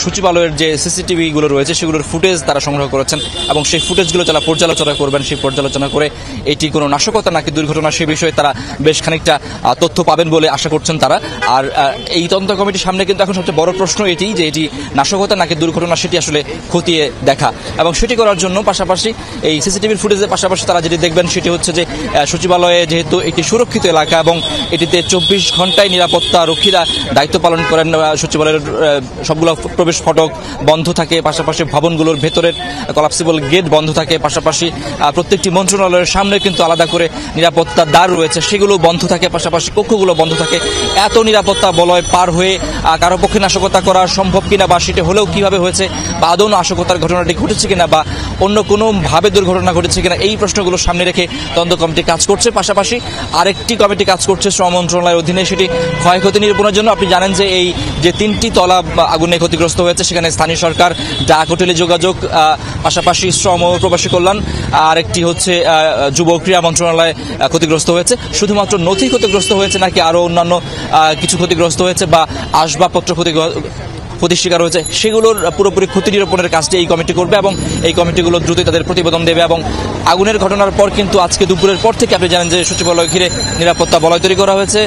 সচিবালয়ের যে সিসিটিভি গুলো রয়েছে সেগুলোর ফুটেজ তারা সংগ্রহ করেছেন এবং সেই ফুটেজগুলো তারা পর্যালোচনা করবেন। সেই পর্যালোচনা করে এটি কোনো নাশকতা নাকি দুর্ঘটনা সে বিষয়ে তারা বেশ খানিকটা তথ্য পাবেন বলে আশা করছেন তারা। আর এই তদন্ত কমিটির সামনে কিন্তু এখন সবচেয়ে বড় প্রশ্ন এটি যে এটি নাশকতা নাকি দুর্ঘটনা সেটি আসলে খতিয়ে দেখা, এবং সেটি করার জন্য পাশাপাশি এই সিসিটিভির ফুটেজের পাশাপাশি তারা যেটি দেখবেন সেটি হচ্ছে যে সচিবালয়ে যেহেতু একটি সুরক্ষিত এলাকা এবং এটিতে 24 ঘন্টায় নিরাপত্তা রক্ষীরা দায়িত্ব পালন করেন, সচিবালয়ের সবগুলো প্রবেশ ফটক বন্ধ থাকে, পাশাপাশি ভবনগুলোর ভেতরের কলাপসিবল গেট বন্ধ থাকে, পাশাপাশি প্রত্যেকটি মন্ত্রণালয়ের সামনে কিন্তু আলাদা করে নিরাপত্তা দ্বার রয়েছে সেগুলো বন্ধ থাকে, পাশাপাশি কক্ষগুলো বন্ধ থাকে। এত নিরাপত্তা বলয় পার হয়ে কারো পক্ষে নাশকতা করা সম্ভব কিনা, বা সেটা হলেও কিভাবে হয়েছে, বা আদৌ নাশকতার ঘটনাটি ঘটেছে কিনা, বা অন্য কোনোভাবে দুর্ঘটনা ঘটেছে কিনা, এই প্রশ্নগুলো সামনে রেখে তদন্ত কমিটি কাজ করছে। পাশাপাশি আরেকটি কমিটি কাজ করছে শ্রম মন্ত্রণালয়ের অধীনে, সেটি ক্ষয়ক্ষতি নিরূপণের জন্য। আপনি জানেন যে এই যে 3টি তলা আগুনে ক্ষতিগ্রস্ত হয়েছে সেখানে স্থানীয় সরকার, ডাক ও টেলিযোগাযোগ, পাশাপাশি শ্রম ও প্রবাসী কল্যাণ, আরেকটি হচ্ছে যুব ক্রীড়া মন্ত্রণালয় ক্ষতিগ্রস্ত হয়েছে। শুধুমাত্র নথি ক্ষতিগ্রস্ত হয়েছে নাকি আরও অন্যান্য কিছু ক্ষতিগ্রস্ত হয়েছে বা আসবাবপত্র ক্ষতির শিকার হয়েছে, সেগুলোর পুরোপুরি ক্ষতি নিরূপণের কাজটি এই কমিটি করবে এবং এই কমিটিগুলো দ্রুতই তাদের প্রতিবেদন দেবে। এবং আগুনের ঘটনার পর কিন্তু আজকে দুপুরের পর থেকে আপনি জানেন যে সচিবালয় ঘিরে নিরাপত্তা বলয় তৈরি করা হয়েছে।